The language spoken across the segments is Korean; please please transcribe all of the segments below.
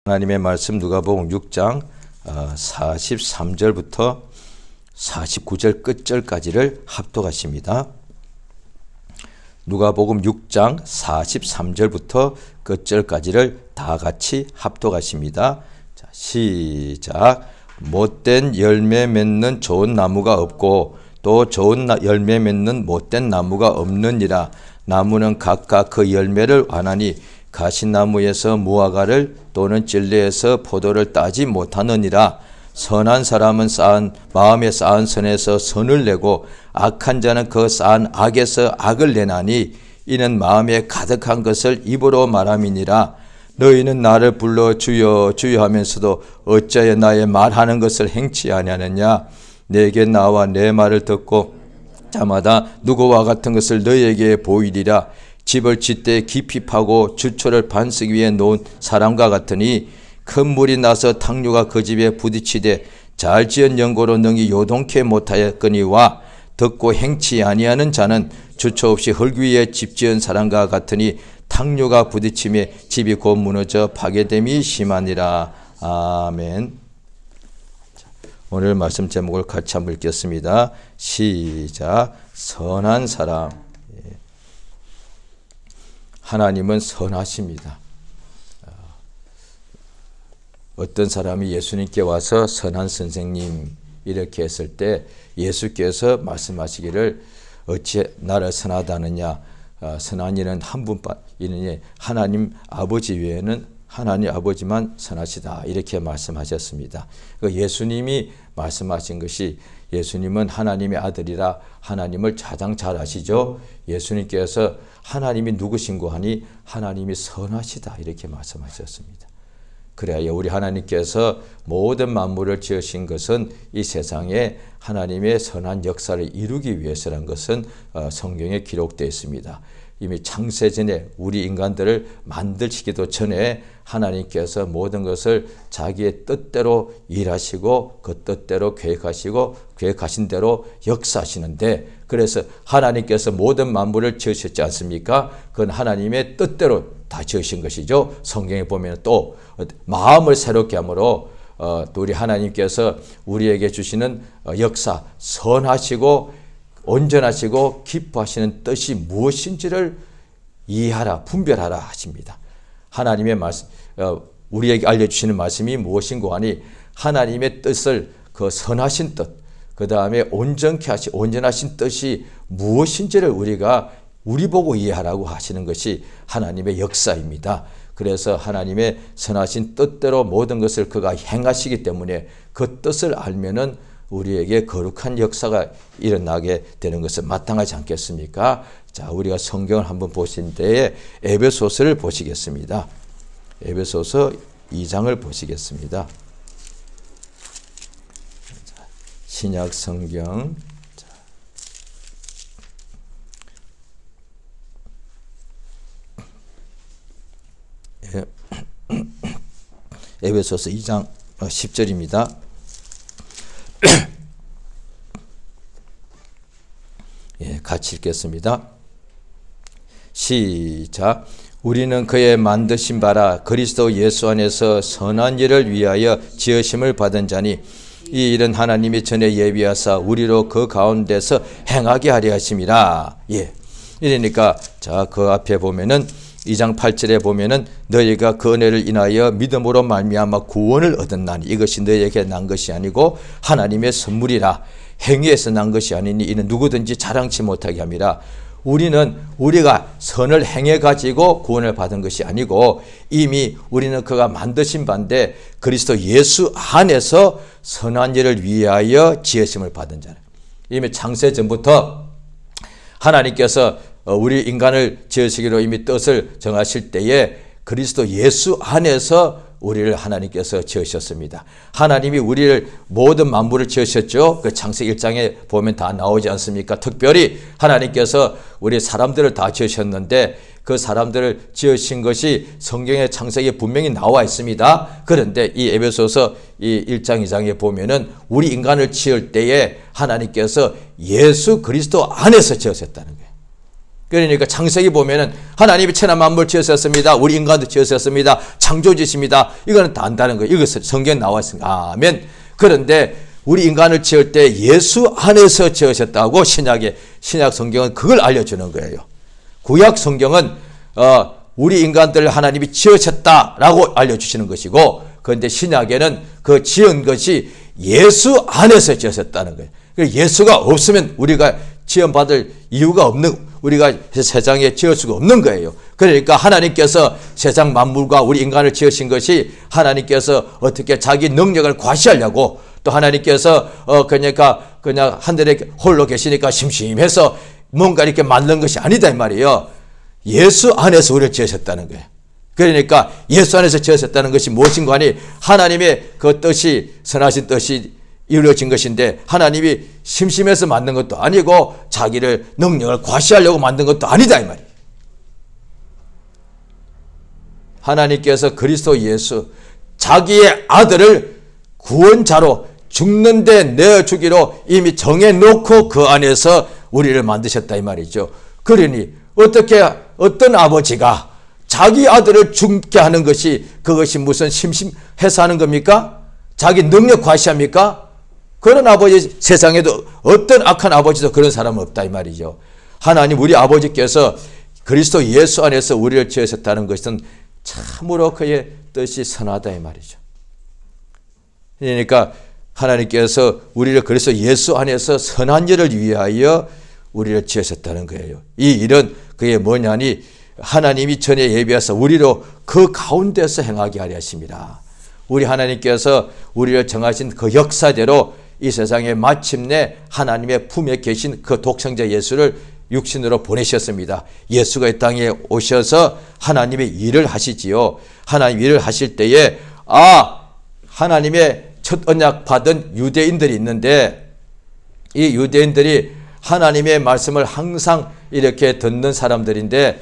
하나님의 말씀 누가복음 6장 43절부터 49절 끝절까지를 합독하십니다. 누가복음 6장 43절부터 끝절까지를 다 같이 합독하십니다. 자, 시작. 못된 열매 맺는 좋은 나무가 없고 또 좋은 열매 맺는 못된 나무가 없느니라. 나무는 각각 그 열매를 아나니 가시나무에서 무화과를 또는 진리에서 포도를 따지 못하느니라. 선한 사람은 마음에 쌓은 선에서 선을 내고 악한 자는 그 쌓은 악에서 악을 내나니 이는 마음에 가득한 것을 입으로 말함이니라. 너희는 나를 불러 주여 주여 하면서도 어찌하여 나의 말하는 것을 행치 아니하느냐. 내게 나와 내 말을 듣고 자마다 누구와 같은 것을 너희에게 보이리라. 집을 짓되 깊이 파고 주초를 반석 위에 놓은 사람과 같으니 큰 물이 나서 탕류가 그 집에 부딪히되 잘 지은 연고로 능히 요동케 못하였거니와 듣고 행치 아니하는 자는 주초 없이 흙 위에 집 지은 사람과 같으니 탕류가 부딪힘에 집이 곧 무너져 파괴됨이 심하니라. 아멘. 오늘 말씀 제목을 같이 한번 읽겠습니다. 시작. 선한 사람. 하나님은 선하십니다. 어떤 사람이 예수님께 와서 선한 선생님 이렇게 했을 때 예수께서 말씀하시기를 어찌 나를 선하다느냐. 선한 이는 한 분뿐이니 하나님 아버지 외에는 하나님 아버지만 선하시다 이렇게 말씀하셨습니다. 예수님이 말씀하신 것이 예수님은 하나님의 아들이라 하나님을 가장 잘 아시죠. 예수님께서 하나님이 누구신고 하니 하나님이 선하시다 이렇게 말씀하셨습니다. 그래야 우리 하나님께서 모든 만물을 지으신 것은 이 세상에 하나님의 선한 역사를 이루기 위해서라는 것은 성경에 기록되어 있습니다. 이미 창세전에 우리 인간들을 만드시기도 전에 하나님께서 모든 것을 자기의 뜻대로 일하시고 그 뜻대로 계획하시고 계획하신 대로 역사하시는데 그래서 하나님께서 모든 만물을 지으셨지 않습니까? 그건 하나님의 뜻대로 다 지으신 것이죠. 성경에 보면 또 마음을 새롭게 함으로 또 우리 하나님께서 우리에게 주시는 역사 선하시고 온전하시고 기뻐하시는 뜻이 무엇인지를 이해하라 분별하라 하십니다. 하나님의 말씀 우리에게 알려주시는 말씀이 무엇인고 하니 하나님의 뜻을 그 선하신 뜻 그 다음에 온전케 하시 온전하신 뜻이 무엇인지를 우리 보고 이해하라고 하시는 것이 하나님의 역사입니다. 그래서 하나님의 선하신 뜻대로 모든 것을 그가 행하시기 때문에 그 뜻을 알면은 우리에게 거룩한 역사가 일어나게 되는 것은 마땅하지 않겠습니까? 자, 우리가 성경을 한번 보신 때에 에베소서를 보시겠습니다. 에베소서 2장을 보시겠습니다. 신약 성경 에베소서 2장 10절입니다. 예, 같이 읽겠습니다. 시작. 우리는 그의 만드신 바라 그리스도 예수 안에서 선한 일을 위하여 지으심을 받은 자니 이 일은 하나님이 전에 예비하사 우리로 그 가운데서 행하게 하려 하심이라. 예. 이러니까 자, 그 앞에 보면은 2장 8절에 보면은 너희가 그 은혜를 인하여 믿음으로 말미암아 구원을 얻었나니 이것이 너희에게 난 것이 아니고 하나님의 선물이라. 행위에서 난 것이 아니니 이는 누구든지 자랑치 못하게 함이라. 우리가 선을 행해 가지고 구원을 받은 것이 아니고 이미 우리는 그가 만드신 바인데 그리스도 예수 안에서 선한 일을 위하여 지으심을 받은 자라. 이미 창세 전부터 하나님께서 우리 인간을 지으시기로 이미 뜻을 정하실 때에 그리스도 예수 안에서 우리를 하나님께서 지으셨습니다. 하나님이 우리를 모든 만물을 지으셨죠. 그 창세기 1장에 보면 다 나오지 않습니까? 특별히 하나님께서 우리 사람들을 다 지으셨는데 그 사람들을 지으신 것이 성경의 창세기에 분명히 나와 있습니다. 그런데 이 에베소서 이 1장 2장에 보면은 우리 인간을 지을 때에 하나님께서 예수 그리스도 안에서 지으셨다는 거예요. 그러니까 창세기 보면은 하나님이 천하 만물 지으셨습니다. 우리 인간도 지으셨습니다. 창조주십니다. 이거는 다 안다는 거예요. 이것은 성경에 나와 있습니다. 아멘. 그런데 우리 인간을 지을 때 예수 안에서 지으셨다고 신약 성경은 그걸 알려주는 거예요. 구약 성경은 우리 인간들 하나님이 지으셨다라고 알려주시는 것이고, 그런데 신약에는 그 지은 것이 예수 안에서 지으셨다는 거예요. 예수가 없으면 우리가 지원받을 이유가 없는, 우리가 세상에 지을 수가 없는 거예요. 그러니까 하나님께서 세상 만물과 우리 인간을 지으신 것이 하나님께서 어떻게 자기 능력을 과시하려고, 또 하나님께서 그냥 하늘에 홀로 계시니까 심심해서 뭔가 이렇게 만든 것이 아니다 이 말이에요. 예수 안에서 우리를 지으셨다는 거예요. 그러니까 예수 안에서 지으셨다는 것이 무엇인가 하니 하나님의 그 뜻이, 선하신 뜻이 이루어진 것인데, 하나님이 심심해서 만든 것도 아니고 자기를 능력을 과시하려고 만든 것도 아니다 이 말이에요. 하나님께서 그리스도 예수, 자기의 아들을 구원자로 죽는데 내어주기로 이미 정해놓고 그 안에서 우리를 만드셨다 이 말이죠. 그러니 어떻게 어떤 아버지가 자기 아들을 죽게 하는 것이, 그것이 무슨 심심해서 하는 겁니까? 자기 능력 과시합니까? 그런 아버지, 세상에도 어떤 악한 아버지도 그런 사람은 없다 이 말이죠. 하나님 우리 아버지께서 그리스도 예수 안에서 우리를 지으셨다는 것은 참으로 그의 뜻이 선하다 이 말이죠. 그러니까 하나님께서 우리를 그리스도 예수 안에서 선한 일을 위하여 우리를 지으셨다는 거예요. 이 일은 그게 뭐냐니 하나님이 전에 예비해서 우리로 그 가운데서 행하게 하려 하십니다. 우리 하나님께서 우리를 정하신 그 역사대로 이 세상에 마침내 하나님의 품에 계신 그 독생자 예수를 육신으로 보내셨습니다. 예수가 이 땅에 오셔서 하나님의 일을 하시지요. 하나님 일을 하실 때에 하나님의 첫 언약 받은 유대인들이 있는데, 이 유대인들이 하나님의 말씀을 항상 이렇게 듣는 사람들인데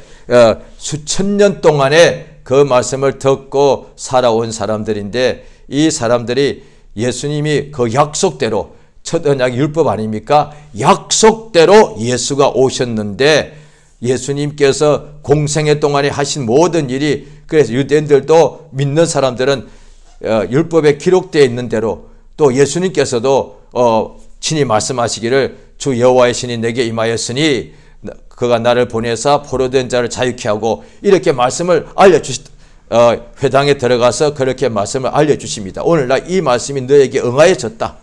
수천 년 동안에 그 말씀을 듣고 살아온 사람들인데, 이 사람들이 예수님이 그 약속대로, 첫 언약 율법 아닙니까? 약속대로 예수가 오셨는데 예수님께서 공생애 동안에 하신 모든 일이, 그래서 유대인들도 믿는 사람들은 율법에 기록되어 있는 대로, 또 예수님께서도 친히 말씀하시기를 주 여호와의 신이 내게 임하였으니 그가 나를 보내사 포로된 자를 자유케 하고, 이렇게 말씀을 회당에 들어가서 그렇게 말씀을 알려주십니다. 오늘날 이 말씀이 너에게 응하여졌다.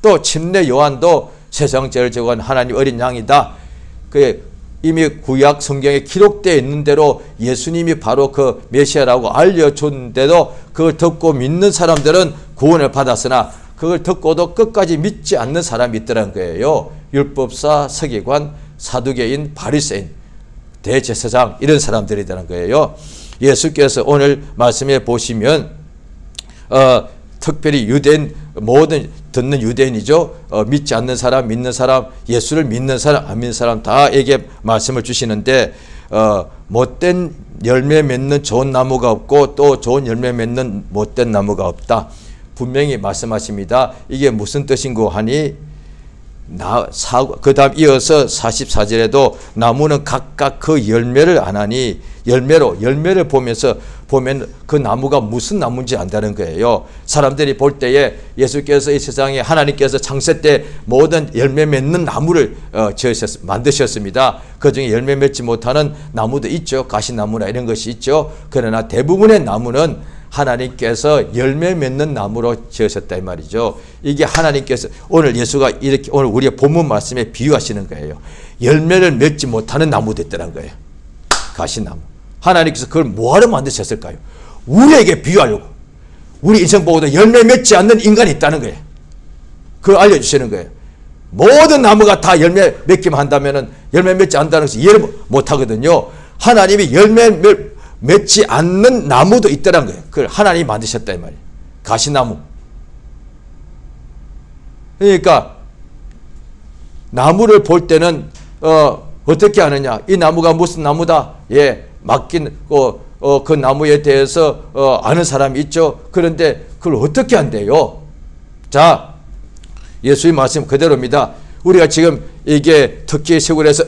또 침례 요한도 세상 죄를 제거한 하나님 어린 양이다. 이미 구약 성경에 기록되어 있는 대로 예수님이 바로 그 메시아라고 알려줬는데도 그걸 듣고 믿는 사람들은 구원을 받았으나 그걸 듣고도 끝까지 믿지 않는 사람이 있더라는 거예요. 율법사, 서기관, 사두개인, 바리새인, 대제사장, 이런 사람들이라는 거예요. 예수께서 오늘 말씀해 보시면 특별히 유대인, 모든 듣는 유대인이죠. 믿지 않는 사람, 믿는 사람, 예수를 믿는 사람, 안 믿는 사람 다에게 말씀을 주시는데, 못된 열매 맺는 좋은 나무가 없고 또 좋은 열매 맺는 못된 나무가 없다. 분명히 말씀하십니다. 이게 무슨 뜻인고 하니, 그 다음 이어서 44절에도 나무는 각각 그 열매를 안 하니, 열매를 보면 그 나무가 무슨 나무인지 안다는 거예요. 사람들이 볼 때에 예수께서 이 세상에, 하나님께서 창세 때 모든 열매 맺는 나무를 만드셨습니다. 그 중에 열매 맺지 못하는 나무도 있죠. 가시나무나 이런 것이 있죠. 그러나 대부분의 나무는 하나님께서 열매 맺는 나무로 지으셨다 이 말이죠. 이게 하나님께서 오늘 예수가 이렇게 오늘 우리의 본문 말씀에 비유하시는 거예요. 열매를 맺지 못하는 나무도 있다는 거예요. 가시나무. 하나님께서 그걸 뭐하러 만드셨을까요? 우리에게 비유하려고. 우리 인생 보고도 열매 맺지 않는 인간이 있다는 거예요. 그걸 알려주시는 거예요. 모든 나무가 다 열매 맺기만 한다면 열매 맺지 않는다는 것을 이해를 못하거든요. 하나님이 열매 맺지 않는 나무도 있다는 거예요. 그걸 하나님이 만드셨다 이 말이에요. 가시나무. 그러니까 나무를 볼 때는 어떻게 하느냐. 이 나무가 무슨 나무다. 맡긴 그 나무에 대해서 아는 사람이 있죠. 그런데 그걸 어떻게 한대요? 자, 예수의 말씀 그대로입니다. 우리가 지금 이게 특히 시골에서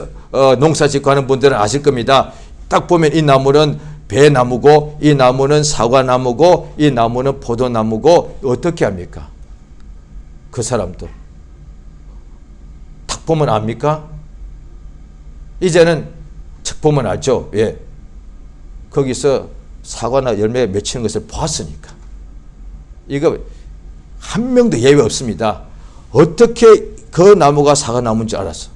농사 짓고 하는 분들은 아실 겁니다. 딱 보면 이 나무는 배나무고 이 나무는 사과나무고 이 나무는 포도나무고 어떻게 합니까? 그 사람도 딱 보면 압니까? 이제는 책 보면 알죠. 예. 거기서 사과나 열매에 맺히는 것을 봤으니까. 이거 한 명도 예외 없습니다. 어떻게 그 나무가 사과나무인지 알았어?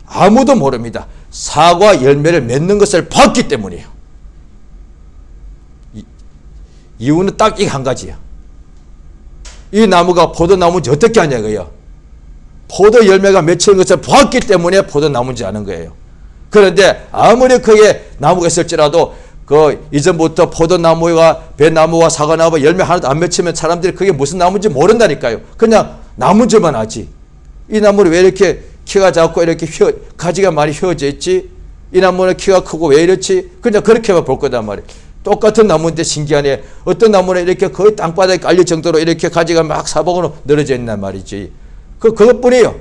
아무도 모릅니다. 사과 열매를 맺는 것을 봤기 때문이에요. 이유는 딱 이 한 가지야. 이 나무가 포도나무인지 어떻게 하냐고요. 포도 열매가 맺히는 것을 봤기 때문에 포도나무인지 아는 거예요. 그런데 아무리 크게 나무가 있을지라도 그 이전부터 포도나무와 배나무와 사과나무와 열매 하나도 안 맺히면 사람들이 그게 무슨 나무인지 모른다니까요. 그냥 나무인 줄만 알지. 이 나무를 왜 이렇게 키가 작고 이렇게 가지가 많이 휘어져 있지? 이 나무는 키가 크고 왜 이렇지? 그냥 그렇게만 볼 거단 말이에요. 똑같은 나무인데 신기하네. 어떤 나무는 이렇게 거의 땅바닥에 깔릴 정도로 이렇게 가지가 막 사방으로 늘어져 있단 말이지. 그것뿐이에요.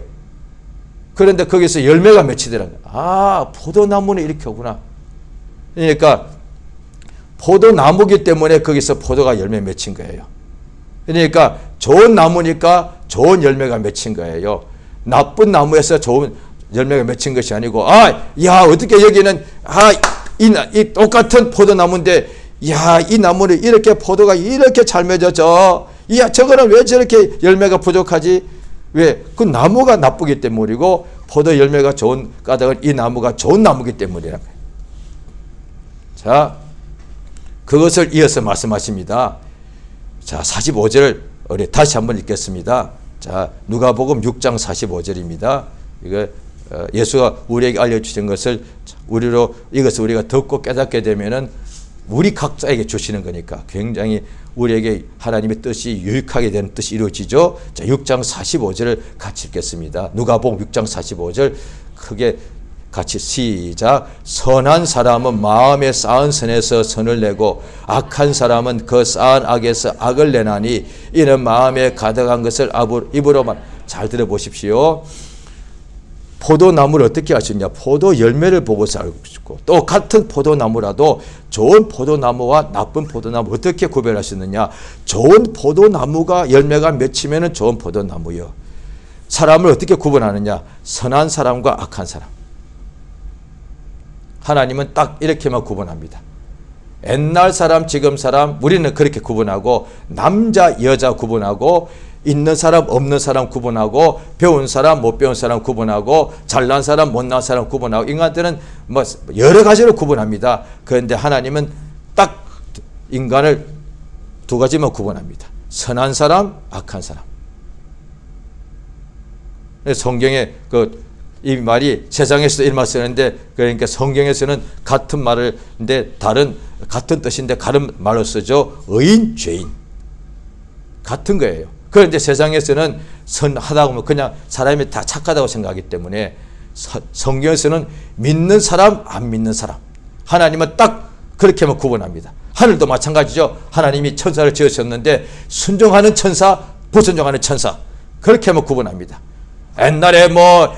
그런데 거기서 열매가 맺히더라고요. 아, 포도나무는 이렇게 오구나. 그러니까 포도나무기 때문에 거기서 포도가 열매 맺힌 거예요. 그러니까 좋은 나무니까 좋은 열매가 맺힌 거예요. 나쁜 나무에서 좋은 열매가 맺힌 것이 아니고, 어떻게 여기는, 이 똑같은 포도나무인데, 이 나무는 이렇게 포도가 이렇게 잘 맺어져. 저거는 왜 저렇게 열매가 부족하지? 왜? 그 나무가 나쁘기 때문이고, 포도 열매가 좋은 까닭은 이 나무가 좋은 나무기 때문이라는 거예요. 자, 그것을 이어서 말씀하십니다. 자, 45절을 우리 다시 한번 읽겠습니다. 자, 누가복음 6장 45절입니다. 이거 예수가 우리에게 알려주신 것을 이것을 우리가 듣고 깨닫게 되면은 우리 각자에게 주시는 거니까 굉장히 우리에게 하나님의 뜻이 유익하게 되는 뜻이 이루어지죠. 자, 6장 45절을 같이 읽겠습니다. 누가복음 6장 45절 크게 같이 시작. 선한 사람은 마음에 쌓은 선에서 선을 내고 악한 사람은 그 쌓은 악에서 악을 내나니 이는 마음에 가득한 것을 입으로만. 잘 들어보십시오. 포도나무를 어떻게 하셨냐? 포도 열매를 보고서 알고 싶고, 또 같은 포도나무라도 좋은 포도나무와 나쁜 포도나무 어떻게 구별하셨느냐? 좋은 포도나무가 열매가 맺히면 좋은 포도나무요. 사람을 어떻게 구분하느냐? 선한 사람과 악한 사람. 하나님은 딱 이렇게만 구분합니다. 옛날 사람, 지금 사람, 우리는 그렇게 구분하고, 남자, 여자 구분하고, 있는 사람, 없는 사람 구분하고, 배운 사람, 못 배운 사람 구분하고, 잘난 사람, 못난 사람 구분하고, 인간들은 뭐 여러 가지로 구분합니다. 그런데 하나님은 딱 인간을 두 가지만 구분합니다. 선한 사람, 악한 사람. 성경에 이 말이 세상에서도 이 말 쓰는데, 그러니까 성경에서는 같은 말인데 같은 뜻인데 다른 말로 쓰죠. 의인, 죄인. 같은 거예요. 그런데 세상에서는 선하다고 하면 그냥 사람이 다 착하다고 생각하기 때문에 성경에서는 믿는 사람, 안 믿는 사람. 하나님은 딱 그렇게만 구분합니다. 하늘도 마찬가지죠. 하나님이 천사를 지으셨는데 순종하는 천사, 불순종하는 천사. 그렇게만 구분합니다. 옛날에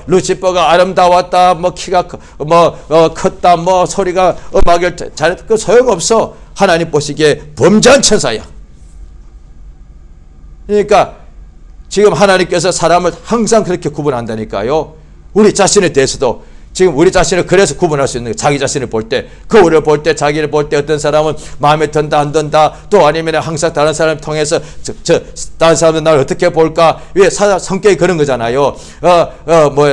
루시퍼가 아름다웠다, 키가 컸다, 소리가 음악을 잘했다, 그 소용없어. 하나님 보시기에 범죄한 천사야. 그러니까 지금 하나님께서 사람을 항상 그렇게 구분한다니까요. 우리 자신에 대해서도 지금 우리 자신을 그래서 구분할 수 있는 거예요. 자기 자신을 볼 때, 거울을 볼 때, 자기를 볼 때 어떤 사람은 마음에 든다 안 든다, 또 아니면 항상 다른 사람을 통해서 다른 사람은 나를 어떻게 볼까? 왜 성격이 그런 거잖아요.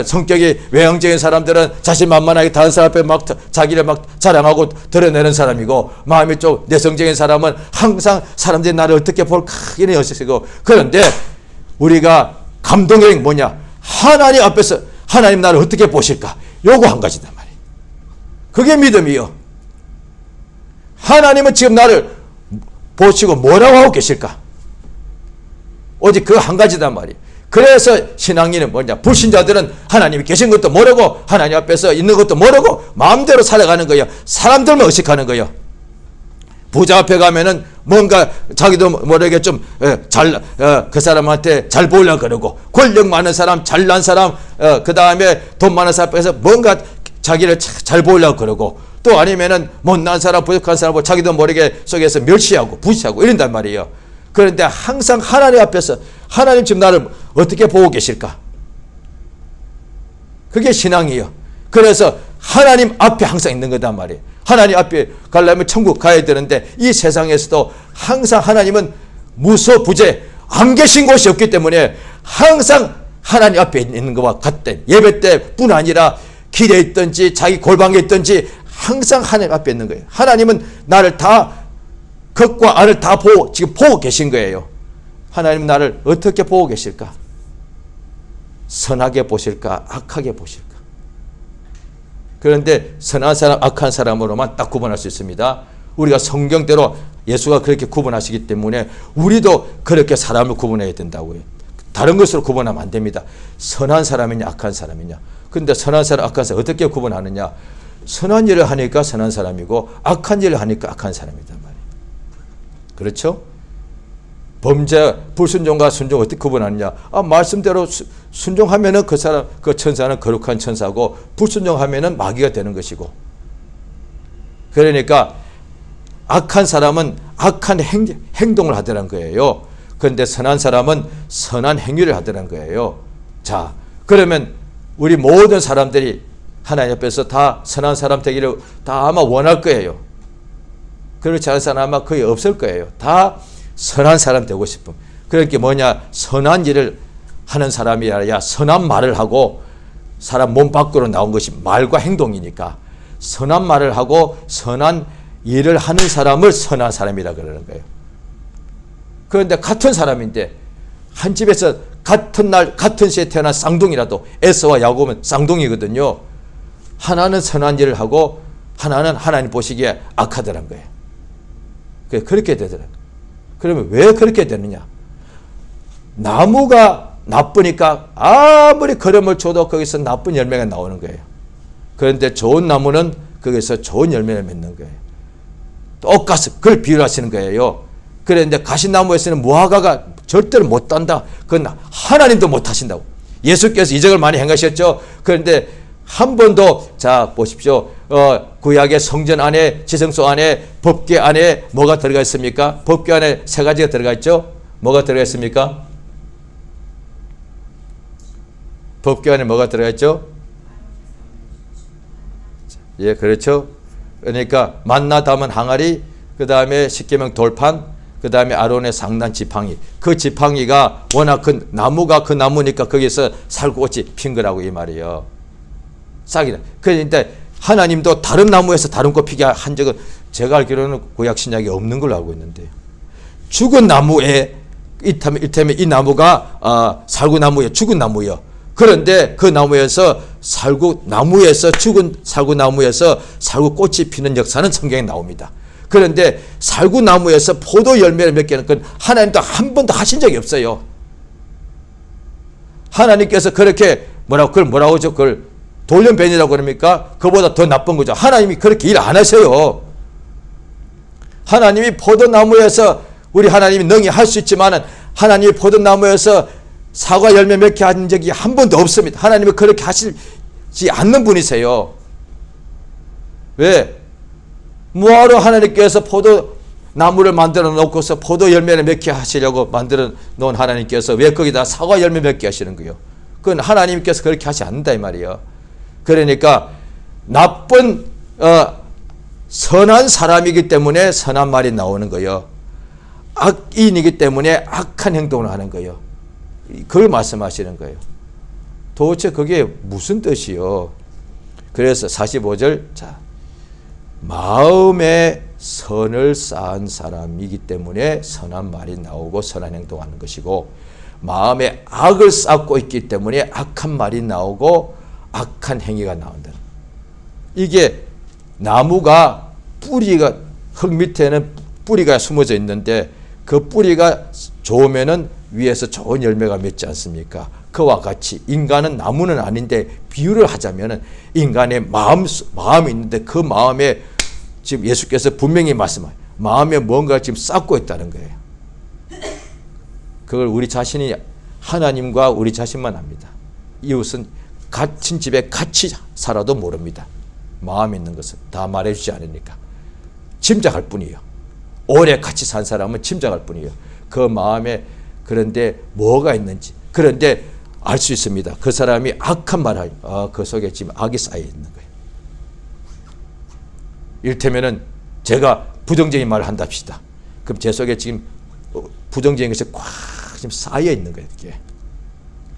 성격이 외형적인 사람들은 자신만만하게 다른 사람 앞에 막 자기를 막 자랑하고 드러내는 사람이고, 마음이 좀 내성적인 사람은 항상 사람들이 나를 어떻게 볼까 이런 여시고. 그런데 우리가 감동이 뭐냐? 하나님 앞에서 하나님 나를 어떻게 보실까? 요거 한 가지단 말이에요. 그게 믿음이요. 하나님은 지금 나를 보시고 뭐라고 하고 계실까? 오직 그 한 가지단 말이에요. 그래서 신앙인은 뭐냐? 불신자들은 하나님이 계신 것도 모르고 하나님 앞에서 있는 것도 모르고 마음대로 살아가는 거예요. 사람들만 의식하는 거예요. 부자 앞에 가면은 뭔가 자기도 모르게 좀 그 사람한테 잘 보이려고 그러고, 권력 많은 사람, 잘난 사람, 그 다음에 돈 많은 사람 앞에서 뭔가 자기를 잘 보이려고 그러고, 또 아니면은 못난 사람, 부족한 사람을 자기도 모르게 속에서 멸시하고 부시하고 이런단 말이에요. 그런데 항상 하나님 앞에서 하나님 지금 나를 어떻게 보고 계실까? 그게 신앙이에요. 그래서 하나님 앞에 항상 있는 거단 말이에요. 하나님 앞에 가려면 천국 가야 되는데, 이 세상에서도 항상 하나님은 무소부재 안 계신 곳이 없기 때문에 항상 하나님 앞에 있는 것과 같대. 예배 때뿐 아니라 길에 있든지 자기 골방에 있든지 항상 하나님 앞에 있는 거예요. 하나님은 나를 다, 겉과 안을 다 지금 보고 계신 거예요. 하나님은 나를 어떻게 보고 계실까? 선하게 보실까? 악하게 보실까? 그런데 선한 사람, 악한 사람으로만 딱 구분할 수 있습니다. 우리가 성경대로 예수가 그렇게 구분하시기 때문에 우리도 그렇게 사람을 구분해야 된다고요. 다른 것으로 구분하면 안 됩니다. 선한 사람이냐 악한 사람이냐. 그런데 선한 사람, 악한 사람 어떻게 구분하느냐. 선한 일을 하니까 선한 사람이고 악한 일을 하니까 악한 사람이단 말이에요. 그렇죠? 범죄, 불순종과 순종 어떻게 구분하느냐. 말씀대로 순종하면은 그 사람, 그 천사는 거룩한 천사고, 불순종하면은 마귀가 되는 것이고. 그러니까 악한 사람은 악한 행동을 하더란 거예요. 그런데 선한 사람은 선한 행위를 하더란 거예요. 자, 그러면 우리 모든 사람들이 하나님 앞에서 다 선한 사람 되기를 다 아마 원할 거예요. 그렇지 않은 사람 아마 거의 없을 거예요. 다 선한 사람 되고 싶음. 그러니까 뭐냐, 선한 일을 하는 사람이 아니라 선한 말을 하고, 사람 몸 밖으로 나온 것이 말과 행동이니까 선한 말을 하고 선한 일을 하는 사람을 선한 사람이라 그러는 거예요. 그런데 같은 사람인데 한 집에서 같은 날 같은 시에 태어난 쌍둥이라도, 에서와 야곱은 쌍둥이거든요. 하나는 선한 일을 하고 하나는 하나님 보시기에 악하더란 거예요. 그렇게 되더라고요. 그러면 왜 그렇게 되느냐? 나무가 나쁘니까 아무리 거름을 줘도 거기서 나쁜 열매가 나오는 거예요. 그런데 좋은 나무는 거기서 좋은 열매를 맺는 거예요. 똑같이 그걸 비유하시는 거예요. 그런데 가시나무에서는 무화과가 절대로 못 단다. 그건 하나님도 못 하신다고. 예수께서 이적을 많이 행하셨죠. 그런데 한 번도, 자 보십시오. 구약의 성전 안에, 지성소 안에, 법궤 안에 뭐가 들어가 있습니까? 법궤 안에 세 가지가 들어가 있죠. 뭐가 들어가 있습니까? 법궤 안에 뭐가 들어가 있죠? 예, 그렇죠. 그러니까 만나 담은 항아리, 그 다음에 십계명 돌판, 그 다음에 아론의 상단 지팡이. 그 지팡이가 워낙 큰 나무가 그 나무니까 거기서 살구꽃이 핀 거라고 이 말이에요. 싹이다. 그러니까 하나님도 다른 나무에서 다른 꽃 피게 한 적은 제가 알기로는 구약 신약에 없는 걸로 알고 있는데요. 죽은 나무에, 이를테면 이 나무가 살구나무예요. 죽은 나무예요. 그런데 그 나무에서 죽은 살구나무에서 살구꽃이 피는 역사는 성경에 나옵니다. 그런데 살구나무에서 포도 열매를 맺게 건 하나님도 한 번도 하신 적이 없어요. 하나님께서 그렇게 그걸 뭐라고 하죠? 그걸 돌연변이라고 그럽니까? 그보다 더 나쁜 거죠. 하나님이 그렇게 일 안 하세요. 하나님이 포도나무에서, 우리 하나님이 능히 할 수 있지만은 하나님이 포도나무에서 사과 열매 맺게 한 적이 한 번도 없습니다. 하나님은 그렇게 하시지 않는 분이세요. 왜? 뭐하러 하나님께서 포도나무를 만들어 놓고서 포도 열매를 맺게 하시려고 만들어 놓은 하나님께서 왜 거기다 사과 열매 맺게 하시는 거예요? 그건 하나님께서 그렇게 하지 않는다 이 말이에요. 그러니까 나쁜 선한 사람이기 때문에 선한 말이 나오는 거예요. 악인이기 때문에 악한 행동을 하는 거예요. 그걸 말씀하시는 거예요. 도대체 그게 무슨 뜻이요? 그래서 45절, 자, 마음에 선을 쌓은 사람이기 때문에 선한 말이 나오고 선한 행동하는 것이고, 마음에 악을 쌓고 있기 때문에 악한 말이 나오고 악한 행위가 나온다. 이게 나무가 뿌리가, 흙 밑에는 뿌리가 숨어져 있는데 그 뿌리가 좋으면은 위에서 좋은 열매가 맺지 않습니까? 그와 같이 인간은 나무는 아닌데 비유를 하자면은 인간의 마음이 있는데 그 마음에 지금 예수께서 분명히 말씀하세요. 마음에 뭔가 지금 쌓고 있다는 거예요. 그걸 우리 자신이 하나님과 우리 자신만 압니다. 이웃은 갇힌 집에 같이 살아도 모릅니다. 마음에 있는 것은 다 말해주지 않으니까. 짐작할 뿐이에요. 오래 같이 산 사람은 짐작할 뿐이에요. 그 마음에 그런데 뭐가 있는지. 그런데 알 수 있습니다. 그 사람이 악한 말을 그 속에 지금 악이 쌓여 있는 거예요. 이를테면은 제가 부정적인 말을 한답시다. 그럼 제 속에 지금 부정적인 것이 꽉 지금 쌓여 있는 거예요. 이렇게.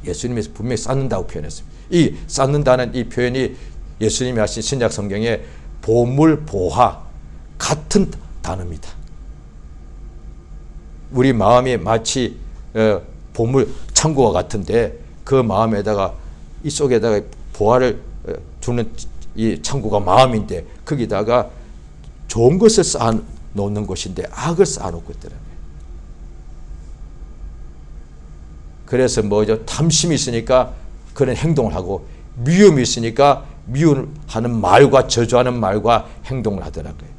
예수님께서 분명히 쌓는다고 표현했습니다. 이 쌓는다는 이 표현이 예수님이 하신 신약 성경의 보물, 보화 같은 단어입니다. 우리 마음이 마치 보물 창고와 같은데 그 마음에다가 이 속에다가 보화를 두는 이 창고가 마음인데 거기다가 좋은 것을 쌓아 놓는 곳인데 악을 쌓아 놓고 있더라고요. 그래서 뭐죠? 탐심이 있으니까 그런 행동을 하고 미움이 있으니까 미움하는 말과 저주하는 말과 행동을 하더라고요.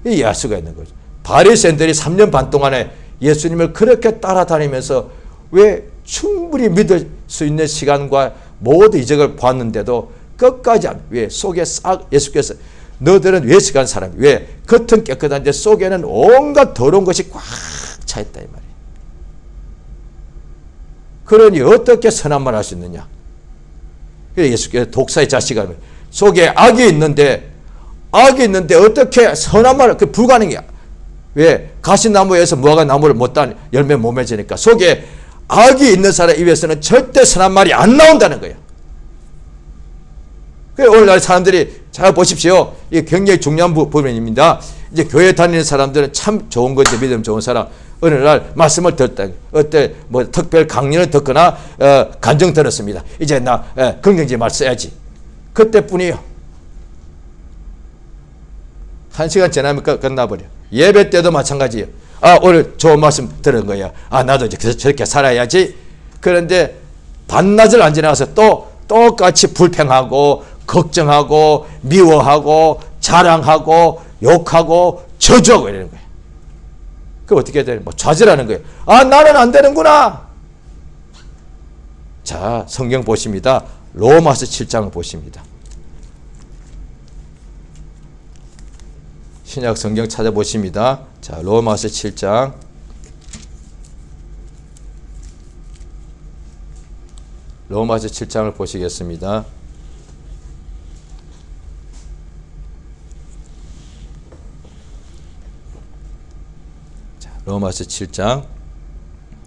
이해할 수가 있는 거죠. 바리새인들이 3년 반 동안에 예수님을 그렇게 따라다니면서 왜 충분히 믿을 수 있는 시간과 모든 이적을 보았는데도 끝까지 왜 속에 예수께서 너들은 외식한 사람이 왜 겉은 깨끗한데 속에는 온갖 더러운 것이 꽉 차 있다 이 말이에요. 그러니 어떻게 선한 말을 할 수 있느냐. 예수께서 독사의 자식아 속에 악이 있는데 어떻게 선한 말을 불가능이야. 왜? 가시나무에서 무화과 나무를 못 따는 열매 못 맺으니까 속에 악이 있는 사람 입에서는 절대 선한 말이 안 나온다는 거예요. 그래서 오늘날 사람들이 잘 보십시오. 이게 굉장히 중요한 부분입니다. 이제 교회 다니는 사람들은 참 좋은 건데 믿음 좋은 사람 어느 날 말씀을 듣다 어때 뭐 특별 강연을 듣거나 간증 들었습니다. 이제 나 긍정적인 말 써야지. 그때뿐이요. 1시간 지나면 끝나버려. 예배 때도 마찬가지예요. 오늘 좋은 말씀 들은 거예요. 나도 이제 저렇게 살아야지. 그런데 반나절 안 지나가서 또 똑같이 불평하고 걱정하고 미워하고 자랑하고 욕하고 저주하고 이러는 거예요. 그 어떻게 해야 돼요? 뭐 좌절하는 거예요. 나는 안 되는구나. 자, 성경 보십니다. 로마서 7장을 보십니다. 신약 성경 찾아보십니다. 자, 로마서 7장. 로마서 7장을 보시겠습니다. 자, 로마서 7장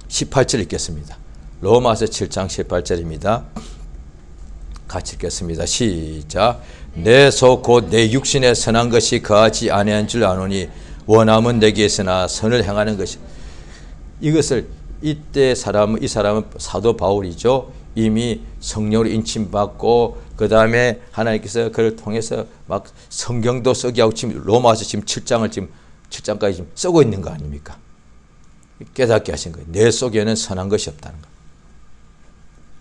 18절 읽겠습니다. 로마서 7장 18절입니다. 같이 읽겠습니다. 시작. 내 속 곧 내 육신에 선한 것이 거하지 아니한 줄 아노니 원함은 내게 있으나 선을 행하는 것이. 이것을 이때 이 사람은 사도 바울이죠. 이미 성령으로 인침받고 그 다음에 하나님께서 그를 통해서 막 성경도 쓰게 하고 지금 로마서 지금 7장까지 지금 쓰고 있는 거 아닙니까? 깨닫게 하신 거예요. 내 속에는 선한 것이 없다는 거.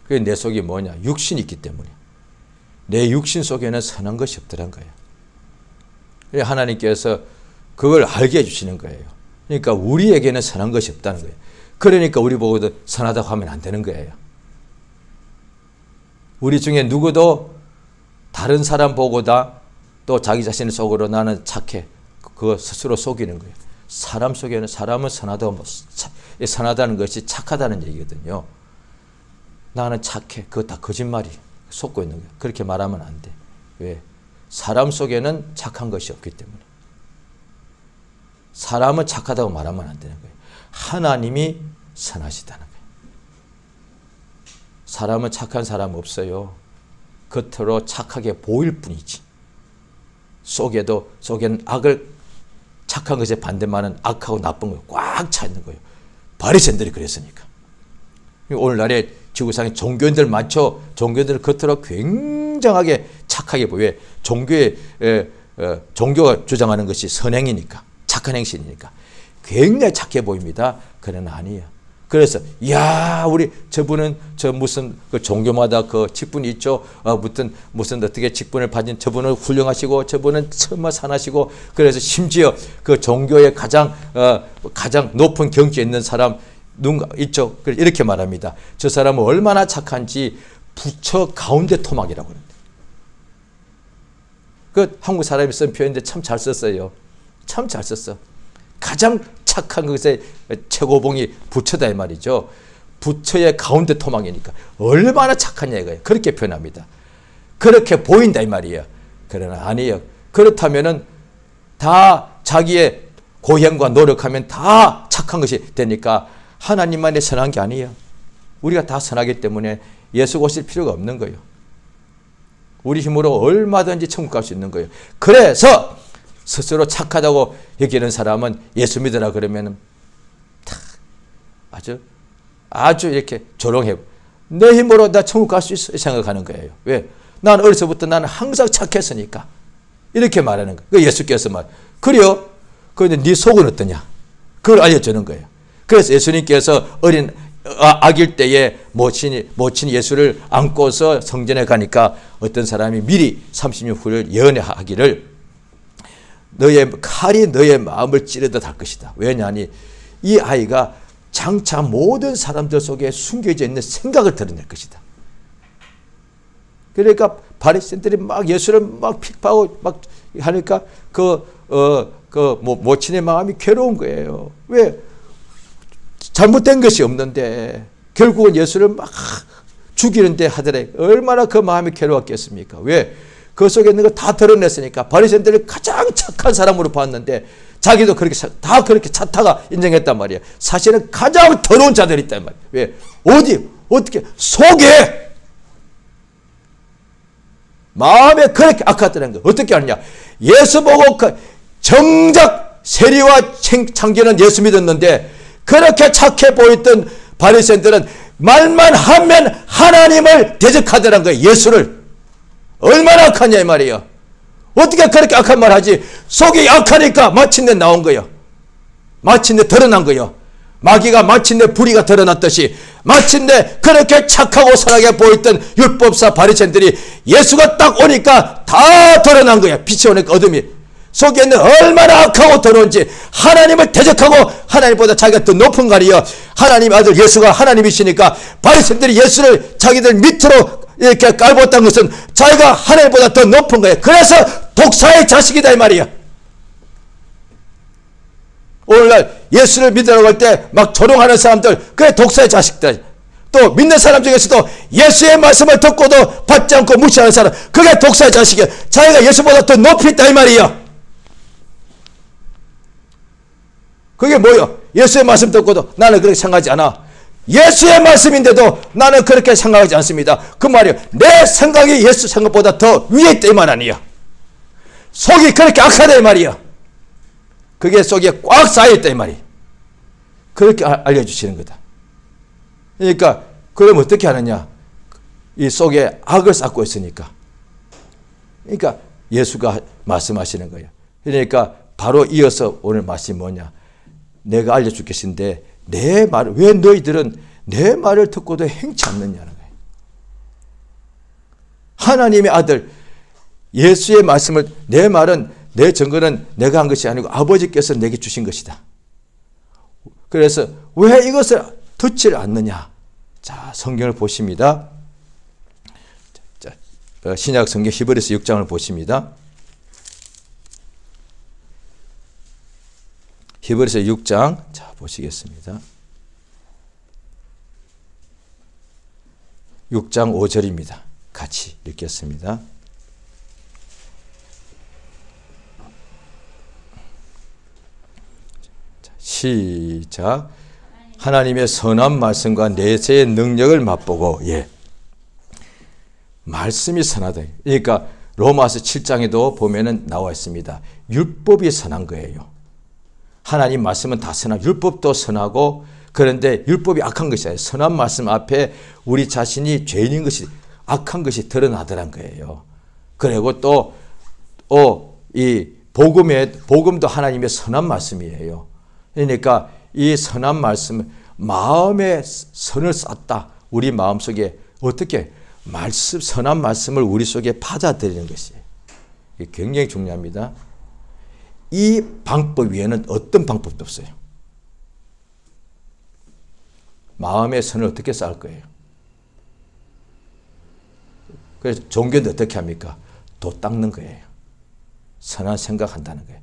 그게 내 속이 뭐냐? 육신이 있기 때문에. 내 육신 속에는 선한 것이 없더란 거예요. 하나님께서 그걸 알게 해주시는 거예요. 그러니까 우리에게는 선한 것이 없다는 거예요. 그러니까 우리 보고도 선하다고 하면 안 되는 거예요. 우리 중에 누구도 다른 사람 보고다 또 자기 자신의 속으로 나는 착해. 그거 스스로 속이는 거예요. 사람 속에는 사람은 선하다는 것이 착하다는 얘기거든요. 나는 착해. 그거 다 거짓말이 속고 있는 거예요. 그렇게 말하면 안 돼. 왜? 사람 속에는 착한 것이 없기 때문에. 사람은 착하다고 말하면 안 되는 거예요. 하나님이 선하시다는 거예요. 사람은 착한 사람 없어요. 겉으로 착하게 보일 뿐이지. 속에는 악을 착한 것의 반대말은 악하고 나쁜 거 꽉 차 있는 거예요. 바리새인들이 그랬으니까. 오늘날에 지구상에 종교인들 많죠. 종교인들 겉으로 굉장하게 착하게 보여. 종교가 주장하는 것이 선행이니까 착한 행실이니까 굉장히 착해 보입니다. 그러나 아니에요. 그래서 야 우리 저분은 저 무슨 그 종교마다 그 직분이 있죠. 무슨 어떻게 직분을 받은 저분은 훌륭하시고 저분은 정말 산하시고 그래서 심지어 그 종교의 가장 높은 경지에 있는 사람 누군가 있죠. 이렇게 말합니다. 저 사람은 얼마나 착한지 부처 가운데 토막이라고 합니다. 그 한국 사람이 쓴 표현인데 참 잘 썼어요. 참 잘 썼어. 가장 착한 것의 최고봉이 부처다 이 말이죠. 부처의 가운데 토막이니까 얼마나 착하냐 이거예요. 그렇게 표현합니다. 그렇게 보인다 이 말이에요. 그러나 아니에요. 그렇다면은 다 자기의 고행과 노력하면 다 착한 것이 되니까 하나님만이 선한 게 아니에요. 우리가 다 선하기 때문에 예수 오실 필요가 없는 거예요. 우리 힘으로 얼마든지 천국 갈 수 있는 거예요. 그래서 스스로 착하다고 여기는 사람은 예수 믿으라 그러면 아주 이렇게 조롱해. 내 힘으로 나 천국 갈 수 있어 생각하는 거예요. 왜? 난 어려서부터 나는 항상 착했으니까 이렇게 말하는 거예요. 예수께서 그래요? 그런데 네 속은 어떠냐? 그걸 알려주는 거예요. 그래서 예수님께서 어린 아기일 때에 모친이 예수를 안고서 성전에 가니까 어떤 사람이 미리 30년 후를 예언하기를 너의 칼이 너의 마음을 찌르듯 할 것이다. 왜냐하니 이 아이가 장차 모든 사람들 속에 숨겨져 있는 생각을 드러낼 것이다. 그러니까 바리새인들이 막 예수를 막 핍박하고 막 하니까 모친의 마음이 괴로운 거예요. 왜? 잘못된 것이 없는데 결국은 예수를 막 죽이는데 하더래. 얼마나 그 마음이 괴로웠겠습니까? 왜? 그 속에 있는 거 다 드러냈으니까. 바리새인들을 가장 착한 사람으로 봤는데 자기도 다 그렇게 착하가 인정했단 말이에요. 사실은 가장 더러운 자들이 있단 말이에요. 왜? 어떻게 속에 마음에 그렇게 악하다는 거 어떻게 아느냐? 예수 보고 정작 세리와 창기는 예수 믿었는데 그렇게 착해 보였던 바리새인들은 말만 하면 하나님을 대적하더란 거예요. 예수를. 얼마나 악하냐 이 말이에요. 어떻게 그렇게 악한 말 하지? 속이 악하니까 마침내 나온 거예요. 마침내 드러난 거예요. 마귀가 마침내 불의가 드러났듯이 마침내 그렇게 착하고 선하게 보였던 율법사 바리새인들이 예수가 딱 오니까 다 드러난 거예요. 빛이 오니까 어둠이. 속에 있는 얼마나 악하고 더러운지 하나님을 대적하고 하나님보다 자기가 더 높은 가리요. 하나님의 아들 예수가 하나님이시니까 바리새인들이 예수를 자기들 밑으로 이렇게 깔보았다는 것은 자기가 하나님보다 더 높은 거예요. 그래서 독사의 자식이다 이 말이에요. 오늘날 예수를 믿으라고 할 때 막 조롱하는 사람들 그게 독사의 자식들. 또 믿는 사람 중에서도 예수의 말씀을 듣고도 받지 않고 무시하는 사람 그게 독사의 자식이에요. 자기가 예수보다 더 높이 있다 이 말이에요. 그게 뭐예요? 예수의 말씀 듣고도 나는 그렇게 생각하지 않아. 예수의 말씀인데도 나는 그렇게 생각하지 않습니다. 그 말이에요. 내 생각이 예수 생각보다 더 위에 있다 이 말 아니에요. 속이 그렇게 악하다 이 말이에요. 그게 속에 꽉 쌓여있다 이 말이에요. 그렇게 알려주시는 거다. 그러니까 그럼 어떻게 하느냐? 이 속에 악을 쌓고 있으니까. 그러니까 예수가 말씀하시는 거예요. 그러니까 바로 이어서 오늘 말씀이 뭐냐? 내가 알려줄 것인데 내 말을 왜 너희들은 내 말을 듣고도 행치 않느냐는 거예요. 하나님의 아들 예수의 말씀을 내 말은 내 증거는 내가 한 것이 아니고 아버지께서 내게 주신 것이다. 그래서 왜 이것을 듣지 않느냐? 자, 성경을 보십니다. 신약 성경 히브리서 6장을 보십니다. 히브리서 6장 자 보시겠습니다. 6장 5절입니다. 같이 읽겠습니다. 시작. 하나님의 선한 말씀과 내세의 능력을 맛보고 말씀이 선하다. 그러니까 로마서 7장에도 보면은 나와 있습니다. 율법이 선한 거예요. 하나님 말씀은 다 선하고 율법도 선하고 그런데 율법이 악한 것이 아니에요. 선한 말씀 앞에 우리 자신이 죄인인 것이 악한 것이 드러나더란 거예요. 그리고 또 이 복음도 하나님의 선한 말씀이에요. 그러니까 이 선한 말씀 마음에 선을 쌓다. 우리 마음속에 어떻게 선한 말씀을 우리 속에 받아들이는 것이에요. 이게 굉장히 중요합니다. 이 방법 외에는 어떤 방법도 없어요. 마음의 선을 어떻게 쌓을 거예요? 그래서 종교는 어떻게 합니까? 도 닦는 거예요. 선한 생각한다는 거예요.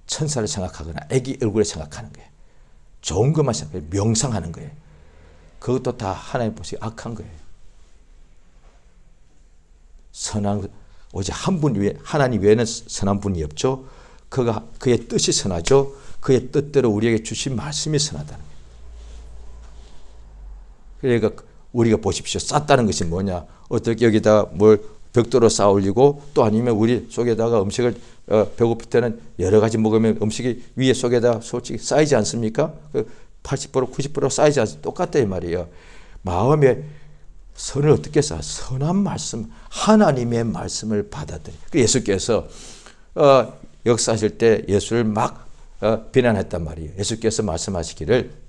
천사를 생각하거나 애기 얼굴에 생각하는 거예요. 좋은 것만 생각해요. 명상하는 거예요. 그것도 다 하나님 보시기에 악한 거예요. 선한, 오직 한 분 외에, 하나님 외에는 선한 분이 없죠. 그의 뜻이 선하죠. 그의 뜻대로 우리에게 주신 말씀이 선하다는 거예요. 그러니까 우리가 보십시오. 쌓다는 것이 뭐냐. 어떻게 여기다 뭘 벽돌로 쌓아 올리고 또 아니면 우리 속에다가 음식을 배고플 때는 여러 가지 먹으면 음식이 위에 속에다 솔직히 쌓이지 않습니까? 80% 90% 쌓이지 않습니까? 똑같다 이 말이에요. 마음에 선을 어떻게 쌓아? 선한 말씀, 하나님의 말씀을 받아들여. 예수께서 역사하실 때 예수를 막 비난했단 말이에요. 예수께서 말씀하시기를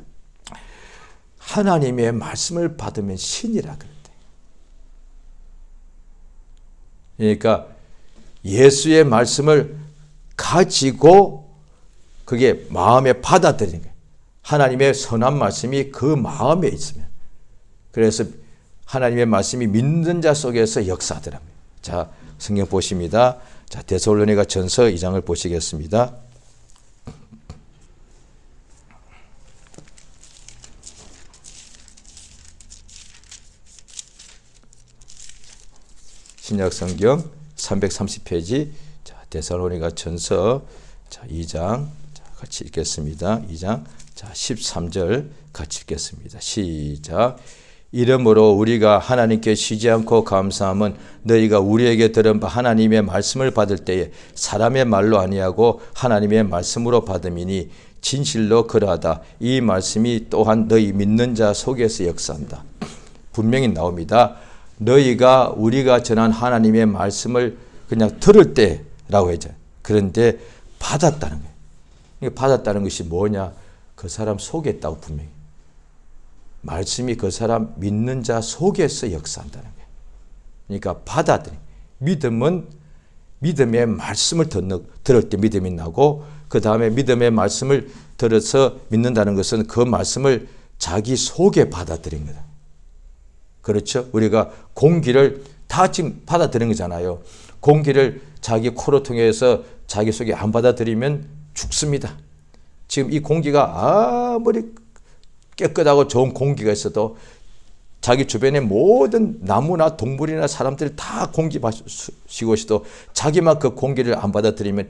하나님의 말씀을 받으면 신이라 그랬대. 그러니까 예수의 말씀을 가지고 그게 마음에 받아들이는 거예요. 하나님의 선한 말씀이 그 마음에 있으면. 그래서 하나님의 말씀이 믿는 자 속에서 역사하더랍니다. 자, 성경 보십니다. 자, 데살로니가 전서 2장을 보시겠습니다. 신약 성경 330페이지. 자, 데살로니가 전서 2장. 자, 같이 읽겠습니다. 2장. 자, 13절 같이 읽겠습니다. 시작. 이러므로 우리가 하나님께 쉬지 않고 감사함은 너희가 우리에게 들은 바 하나님의 말씀을 받을 때에 사람의 말로 아니하고 하나님의 말씀으로 받음이니 진실로 그러하다. 이 말씀이 또한 너희 믿는 자 속에서 역사한다. 분명히 나옵니다. 너희가 우리가 전한 하나님의 말씀을 그냥 들을 때라고 했죠. 그런데 받았다는 거예요. 받았다는 것이 뭐냐? 그 사람 속에 있다고 분명히. 말씀이 그 사람 믿는 자 속에서 역사한다는 거예요. 그러니까 받아들이. 믿음은 믿음의 말씀을 들을 때 믿음이 나고 그 다음에 믿음의 말씀을 들어서 믿는다는 것은 그 말씀을 자기 속에 받아들인 거다. 그렇죠? 우리가 공기를 다 지금 받아들인 거잖아요. 공기를 자기 코로 통해서 자기 속에 안 받아들이면 죽습니다. 지금 이 공기가 아무리 깨끗하고 좋은 공기가 있어도 자기 주변의 모든 나무나 동물이나 사람들이 다 공기 마시고 있어도 자기만 그 공기를 안 받아들이면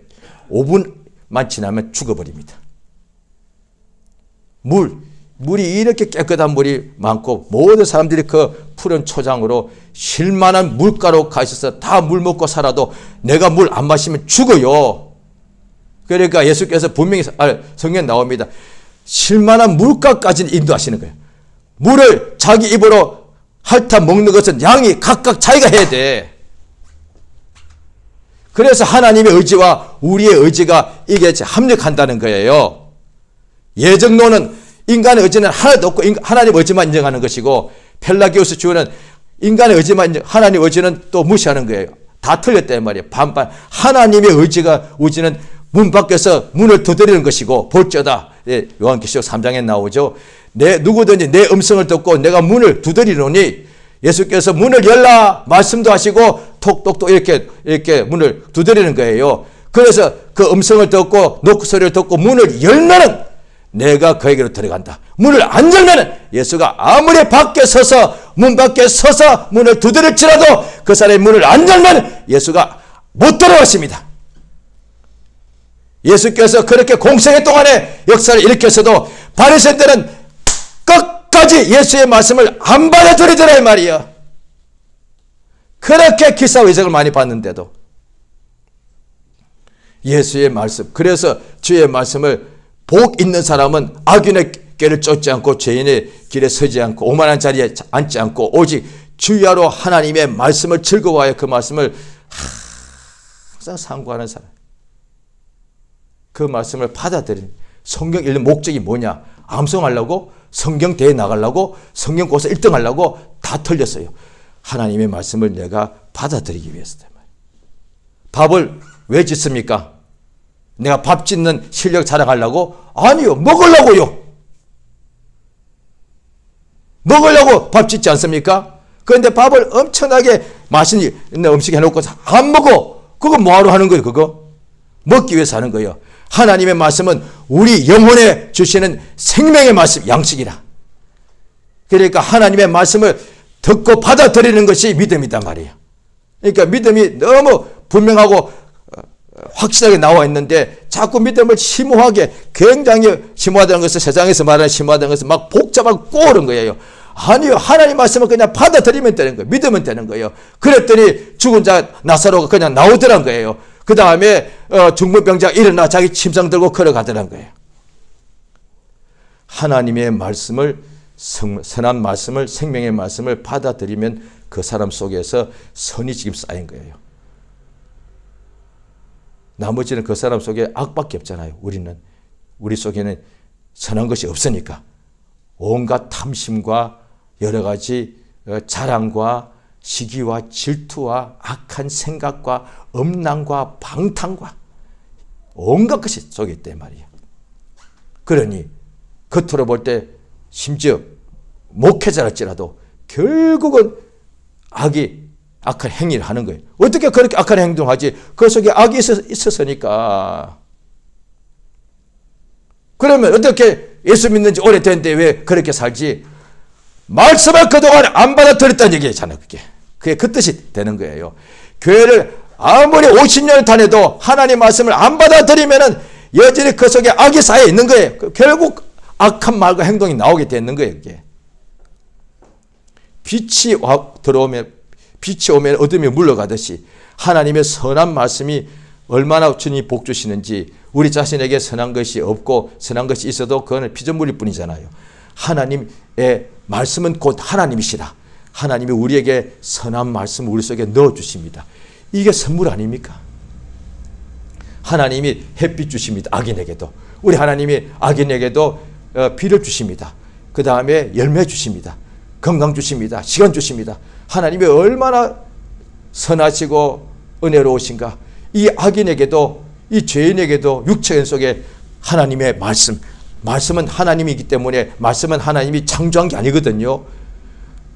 5분만 지나면 죽어버립니다. 물이 이렇게 깨끗한 물이 많고 모든 사람들이 그 푸른 초장으로 쉴만한 물가로 가 있어서 다 물 먹고 살아도 내가 물 안 마시면 죽어요. 그러니까 예수께서 분명히 성경에 나옵니다. 쉴만한 물가까지는 인도하시는 거예요. 물을 자기 입으로 핥아 먹는 것은 양이 각각 자기가 해야 돼. 그래서 하나님의 의지와 우리의 의지가 이게 합력한다는 거예요. 예정론은 인간의 의지는 하나도 없고 하나님의 의지만 인정하는 것이고 펠라기우스 주는 인간의 의지만 하나님의 의지는 또 무시하는 거예요. 다 틀렸단 말이에요. 반반. 하나님의 의지는 문 밖에서 문을 두드리는 것이고 볼지어다. 요한계시록 3장에 나오죠. 누구든지 내 음성을 듣고 내가 문을 두드리노니 예수께서 문을 열라 말씀도 하시고 톡톡톡 이렇게 문을 두드리는 거예요. 그래서 그 음성을 듣고 노크소리를 듣고 문을 열면은 내가 그에게로 들어간다. 문을 안 열면은 예수가 아무리 밖에 서서 문 밖에 서서 문을 두드릴지라도 그 사람의 문을 안 열면 예수가 못 들어왔습니다. 예수께서 그렇게 공생애 동안에 역사를 일으켰어도 바리새인들은 끝까지 예수의 말씀을 안 받아들이더라 이 말이야. 그렇게 기사의적을 많이 받는데도 예수의 말씀, 그래서 주의 말씀을 복 있는 사람은 악인의 길을 쫓지 않고 죄인의 길에 서지 않고 오만한 자리에 앉지 않고 오직 주야로 하나님의 말씀을 즐거워하여 그 말씀을 항상 상고하는 사람. 그 말씀을 받아들이는 성경 읽는 목적이 뭐냐? 암송하려고, 성경 대회 나가려고, 성경 고사 1등 하려고 다 틀렸어요. 하나님의 말씀을 내가 받아들이기 위해서다. 밥을 왜 짓습니까? 내가 밥 짓는 실력 자랑하려고? 아니요. 먹으려고요. 먹으려고 밥 짓지 않습니까? 그런데 밥을 엄청나게 맛있는 음식 해놓고 안 먹어. 그거 뭐하러 하는 거예요? 그거? 먹기 위해서 하는 거예요. 하나님의 말씀은 우리 영혼에 주시는 생명의 말씀, 양식이라. 그러니까 하나님의 말씀을 듣고 받아들이는 것이 믿음이단 말이에요. 그러니까 믿음이 너무 분명하고 확실하게 나와 있는데 자꾸 믿음을 심오하게, 굉장히 심오하다는 것은 세상에서 말하는 심오하다는 것은 막 복잡하고 꼬는 거예요. 아니요. 하나님 말씀을 그냥 받아들이면 되는 거예요. 믿으면 되는 거예요. 그랬더니 죽은 자 나사로가 그냥 나오더란 거예요. 그 다음에 중풍병자가 일어나 자기 침상 들고 걸어가더란 거예요. 하나님의 말씀을, 선한 말씀을, 생명의 말씀을 받아들이면 그 사람 속에서 선이 지금 쌓인 거예요. 나머지는 그 사람 속에 악밖에 없잖아요. 우리 속에는 선한 것이 없으니까 온갖 탐심과 여러 가지 자랑과 시기와 질투와 악한 생각과 음란과 방탕과 온갖 것이 속에 있단 말이에요. 그러니 겉으로 볼 때 심지어 목회자랄지라도 결국은 악한 행위를 하는 거예요. 어떻게 그렇게 악한 행동을 하지? 그 속에 악이 있었으니까. 그러면 어떻게 예수 믿는 지 오래됐는데 왜 그렇게 살지? 말씀을 그동안 안 받아들였다는 얘기잖아요. 그게 그 뜻이 되는 거예요. 교회를 아무리 50년을 다녀도 하나님 말씀을 안 받아들이면은 여전히 그 속에 악이 쌓여 있는 거예요. 결국 악한 말과 행동이 나오게 되는 거예요. 이게. 빛이 오면 어둠이 물러가듯이 하나님의 선한 말씀이 얼마나 주님이 복 주시는지, 우리 자신에게 선한 것이 없고 선한 것이 있어도 그거는 피조물일 뿐이잖아요. 하나님의 말씀은 곧 하나님이시라. 하나님이 우리에게 선한 말씀을 우리 속에 넣어주십니다. 이게 선물 아닙니까? 하나님이 햇빛 주십니다. 악인에게도. 우리 하나님이 악인에게도 비를 주십니다. 그 다음에 열매 주십니다. 건강 주십니다. 시간 주십니다. 하나님이 얼마나 선하시고 은혜로우신가. 이 악인에게도, 이 죄인에게도 육체인 속에 하나님의 말씀은 하나님이기 때문에, 말씀은 하나님이 창조한 게 아니거든요.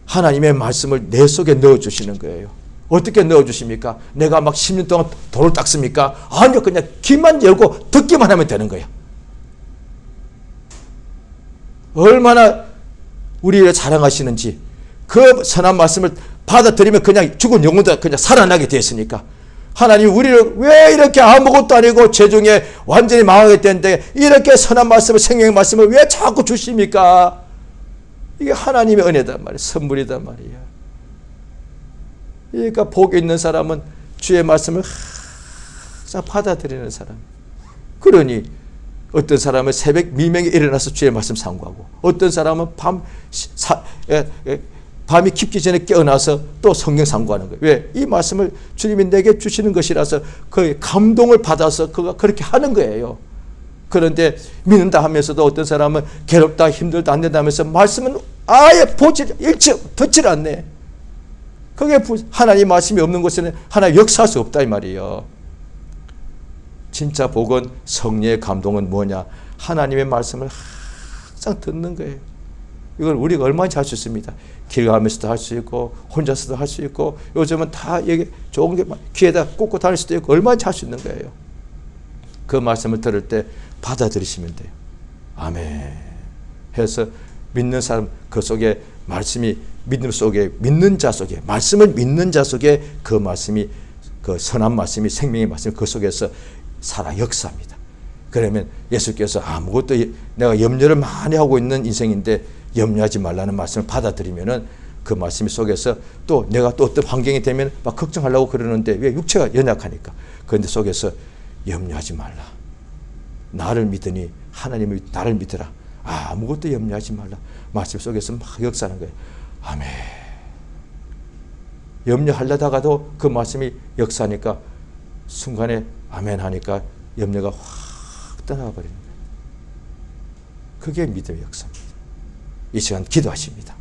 하나님의 말씀을 내 속에 넣어주시는 거예요. 어떻게 넣어주십니까? 내가 막 10년 동안 돌을 닦습니까? 아니요. 그냥 귀만 열고 듣기만 하면 되는 거예요. 얼마나 우리를 사랑하시는지, 그 선한 말씀을 받아들이면 그냥 죽은 영혼도 그냥 살아나게 되었으니까. 하나님 우리를 왜 이렇게 아무것도 아니고 죄중에 완전히 망하게 되는데 이렇게 선한 말씀을, 생명의 말씀을 왜 자꾸 주십니까? 이게 하나님의 은혜단 말이에요. 선물이단 말이에요. 그러니까 복 있는 사람은 주의 말씀을 항상 받아들이는 사람. 그러니 어떤 사람은 새벽 미명에 일어나서 주의 말씀 상고하고, 어떤 사람은 밤이 깊기 전에 깨어나서 또 성경 상고하는 거예요. 왜? 이 말씀을 주님이 내게 주시는 것이라서 그 감동을 받아서 그가 그렇게 하는 거예요. 그런데 믿는다 하면서도 어떤 사람은 괴롭다, 힘들다, 안 된다 하면서 말씀은 아예 듣질 않네. 그게 하나님 말씀이 없는 곳에는 하나님 역사할 수 없다 이 말이에요. 진짜 복은, 성령의 감동은 뭐냐? 하나님의 말씀을 항상 듣는 거예요. 이걸 우리가 얼마나 할 수 있습니다. 길 가면서도 할 수 있고, 혼자서도 할 수 있고, 요즘은 다 얘기 좋은 게 귀에다 꽂고 다닐 수도 있고, 얼마나 할 수 있는 거예요. 그 말씀을 들을 때 받아들이시면 돼요. 아멘 해서 믿는 사람, 그 속에 말씀이, 믿는 속에, 믿는 자 속에, 말씀을 믿는 자 속에 그 말씀이, 그 선한 말씀이, 생명의 말씀이 그 속에서 살아 역사합니다. 그러면 예수께서 아무것도, 내가 염려를 많이 하고 있는 인생인데 염려하지 말라는 말씀을 받아들이면은 그 말씀 속에서 또 내가 또 어떤 환경이 되면 막 걱정하려고 그러는데, 왜? 육체가 연약하니까. 그런데 속에서 염려하지 말라. 나를 믿으니 하나님이 나를 믿으라. 아무것도 염려하지 말라. 말씀 속에서 막 역사하는 거예요. 아멘. 염려하려다가도 그 말씀이 역사하니까 순간에 아멘 하니까 염려가 확 떠나가 버리는 거예요. 그게 믿음의 역사입니다. 이 시간 기도하십니다.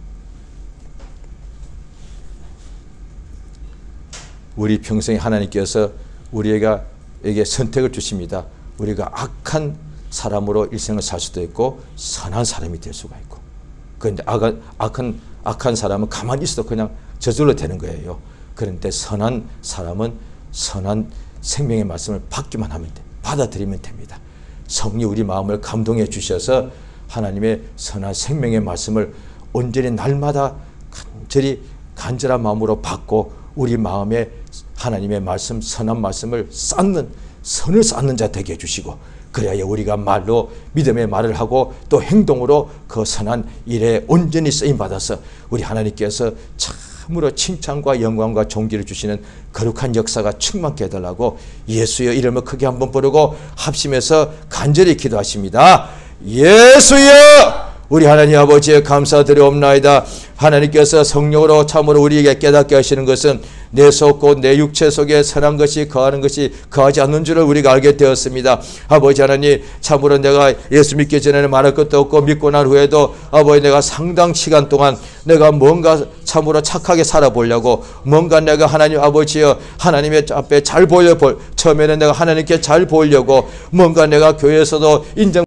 우리 평생에 하나님께서 우리에게 선택을 주십니다. 우리가 악한 사람으로 일생을 살 수도 있고 선한 사람이 될 수가 있고, 그런데 악한 사람은 가만히 있어도 그냥 저절로 되는 거예요. 그런데 선한 사람은 선한 생명의 말씀을 받기만 하면 돼. 받아들이면 됩니다. 성령 우리 마음을 감동해 주셔서 하나님의 선한 생명의 말씀을 온전히 날마다 간절한 마음으로 받고 우리 마음에 하나님의 말씀, 선한 말씀을 선을 쌓는 자 되게 해주시고, 그래야 우리가 말로 믿음의 말을 하고 또 행동으로 그 선한 일에 온전히 쓰임받아서 우리 하나님께서 참으로 칭찬과 영광과 존귀를 주시는 거룩한 역사가 충만케 해달라고 예수의 이름을 크게 한번 부르고 합심해서 간절히 기도하십니다. 예수여! 우리 하나님 아버지에 감사드리옵나이다. 하나님께서 성령으로 참으로 우리에게 깨닫게 하시는 것은 내 속 곧 내 육체 속에 선한 것이 거하는 것이 거하지 않는 줄을 우리가 알게 되었습니다. 아버지 하나님, 참으로 내가 예수 믿기 전에는 말할 것도 없고 믿고 난 후에도 아버지 내가 상당 시간 동안 내가 뭔가 참으로 착하게 살아보려고, 뭔가 내가 하나님 아버지여 하나님의 앞에 잘 처음에는 내가 하나님께 잘 보이려고 뭔가 내가 교회에서도 인정